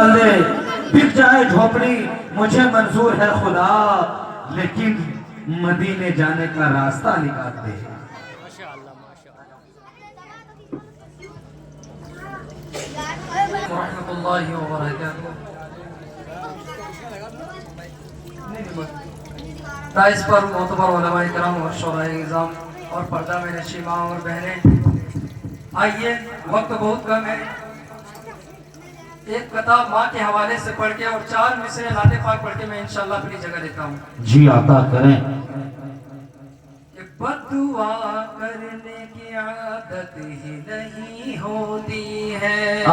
ڈال دے، بک جائے جھوپڑی مجھے منظور ہے خدا، لیکن مدینے جانے کا راستہ نکال دے۔ ورحمۃ اللہ وبرکاتہ۔ دائز پر معتبر علماء کرام اور شورائے نظام اور پردہ میں نشی ماں اور بہنیں، آئیے وقت بہت کم ہے، ایک کتاب ماں کے حوالے سے پڑھ کے اور 4 مصرے نعت پاک پڑھ کے میں انشاءاللہ اپنی جگہ دیتا ہوں۔ جی عطا کریں۔ کہ بد دعا کرنے کی عادت ہی نہیں ہوتی ہے،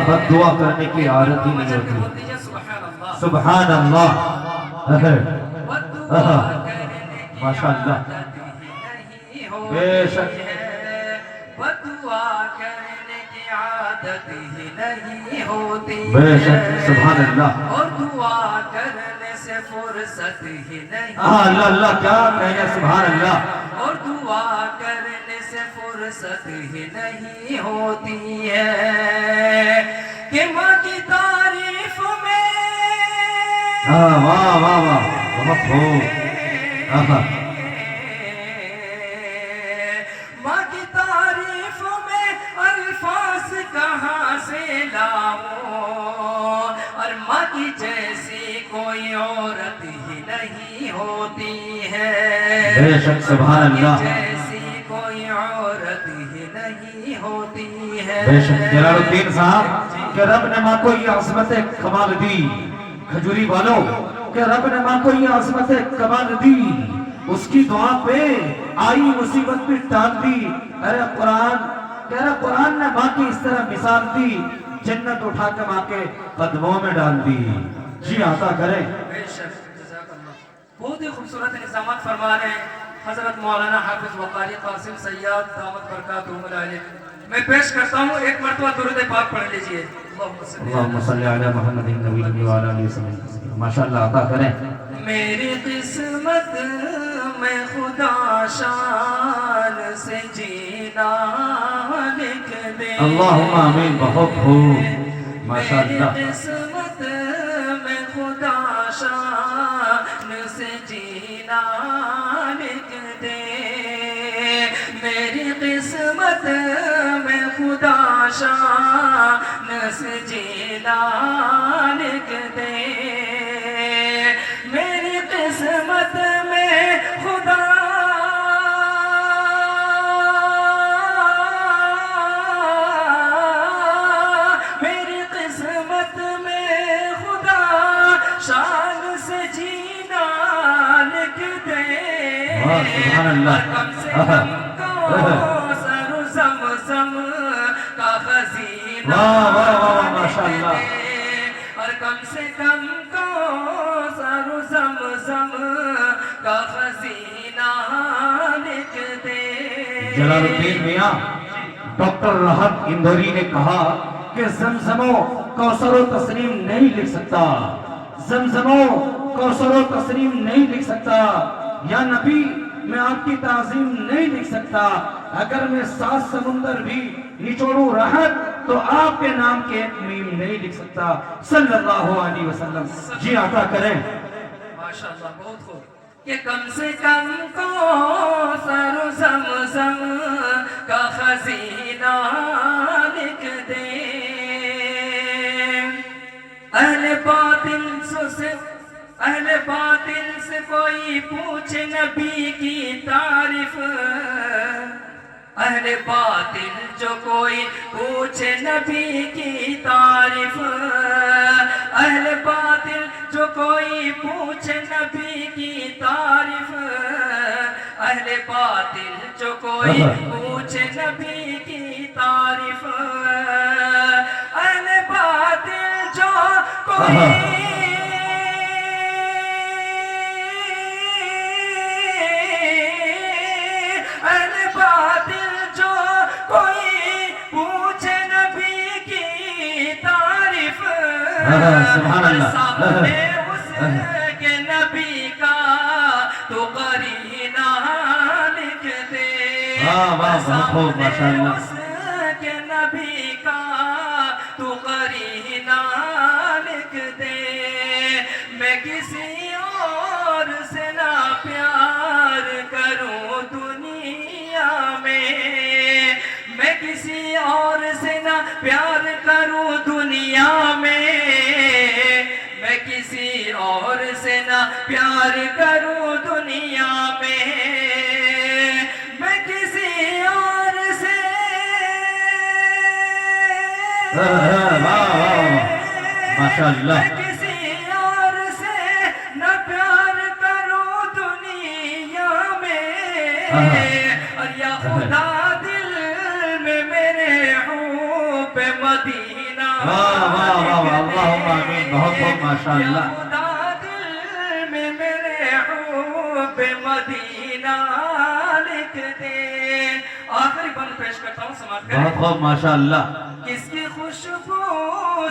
بد دعا کرنے کی عادت ہی نہیں ہوتی۔ سبحان اللہ، سبحان اللہ، بد دعا کرنے کی ماشاء اللہ، عادت ہی نہیں بے ہوتی شک، ہے، بد دعا کرنے کی عادت ہی نہیں ہوتی بے شک، ہے، سبحان اللہ، اور دعا کرنے سے فرصت ہی نہیں، اللہ اللہ، کیا کہنے، سبحان اللہ، اور دعا کرنے سے فرصت ہی نہیں ہوتی ہے، کہ ماں کی تعریف میں واہ واہ واہ، بہت خوب، ماں کی تعریف میں الفاظ کہاں سے لاؤں، اور ماں کی جیسی کوئی عورت ہی نہیں ہوتی ہے، بے شک، سبحان اللہ، ماں کی جیسی کوئی عورت ہی نہیں ہوتی ہے، بے شک۔ جلال الدین صاحب کہ رب نے ماں کو یہ عظمت کمال دی، کھجوری والوں کہ رب نے ماں کو یہ عظمت کمال دی، اس کی دعا پہ آئی مصیبت بھی ٹال دی۔ ارے قرآن کہہ رہا، قرآن نے ماں کی اس طرح مثال دی، جنت اٹھا کے ماں کے قدموں میں ڈال دی۔ جی عطا کریں۔ بے شک، جزاک اللہ۔ بہت ہی خوبصورت نظامات فرما رہے ہیں حضرت مولانا حافظ وقاری قاسم سیاد دامت برکاتہم العالیہ۔ میں پیش کرتا ہوں، ایک مرتبہ درود پاک پڑھ لیجئے۔ اللہم صلی علی محمد النبی وعلی آلہ وسلم۔ ماشاءاللہ، عطا کریں۔ میری قسمت میں خدا شان سے جینا لکھ دے، اللہم آمین، بہت خوب، ماشاءاللہ، میری قسمت میں خدا شان سے جینا لکھ دے، میری قسمت میں خدا شان سے جینا لکھ دے، میری قسمت میں خدا میری قسمت میں خدا شان سے جینا لکھ دے، سبحان اللہ، کم سے کم کو سر زمزم کا خزینہ واہ واہ واہ، ماشاءاللہ، اور کم سے کم کو سر زمزم کا خزینہ لکھ دے۔ جلال الدین میاں ڈاکٹر راحت اندوری نے کہا کہ زمزم و کوثر و تسنیم نہیں لکھ سکتا، زمزم و کوثر و تسنیم نہیں لکھ سکتا، یا نبی میں آپ کی تعظیم نہیں لکھ سکتا، اگر میں 7 سمندر بھی نچوڑوں راحت تو آپ کے نام کے ایک میم نہیں لکھ سکتا، صلی اللہ علیہ وسلم۔ جی عطا کریں۔ ماشاءاللہ، بہت خوب۔ کہ کم سے کم کو سر زمزم کا خزینہ لکھ دے، اہل باطل سے کوئی پوچھے نبی کی تعریف، اہل باطل جو کوئی پوچھے نبی کی تعریف، اہل باطل جو کوئی پوچھے نبی کی تعریف، اہل باطل جو کوئی پوچھے نبی کی تعریف، اہل باطل جو کوئی سبحان اللہ، سامنے اس کے نبی کا تو قرینہ لکھ دے، بہت خوب، ماشاءاللہ، اس کے نبی کا تو قرینہ دے میں کسی اور سے نہ پیار کروں دنیا میں کسی اور سے نہ پیار کروں دنیا میں کسی اور سے نہ پیار کروں دنیا میں کسی اور سے ماشاءاللہ میں کسی اور سے نہ پیار کروں دنیا میں اور یا خدا دل میں میرے حب مدینہ اللہم آمین بہت بہت ماشاءاللہ یا خدا دل میں میرے حب مدینہ لکھ دے آخری بند پیش کرتا ہوں سماعت کریں بہت بہت ماشاءاللہ کس کی خوشبو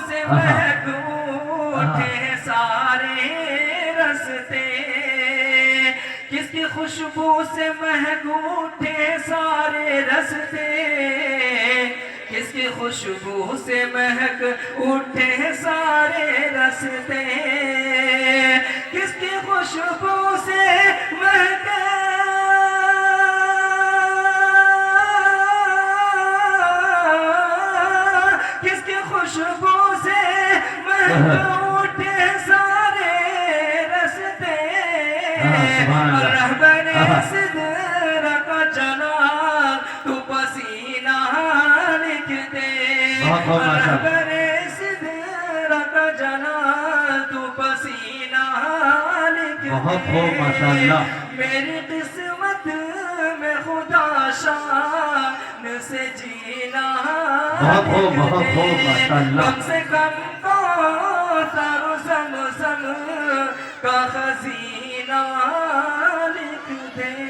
سے مہک اٹھے سارے رستے کس کی خوشبو سے مہک اٹھے سارے رستے کس کی خوشبو سے مہک اٹھے سارے رستے کس کی خوشبو سے مہک کس کی خوشبو سے مہک اٹھے سارے رستے اور رہبر صدر کا جلال تو پسینہ لکھ دے اور رہبر صدر کا جلال تو پسینہ لکھ دے بہت خوب ماشاءاللہ میری قسمت میں خدا شان سے جینا بہت خوب ماشاءاللہ کم سے کم کوثر و زمزم کا خزینہ لکھ دے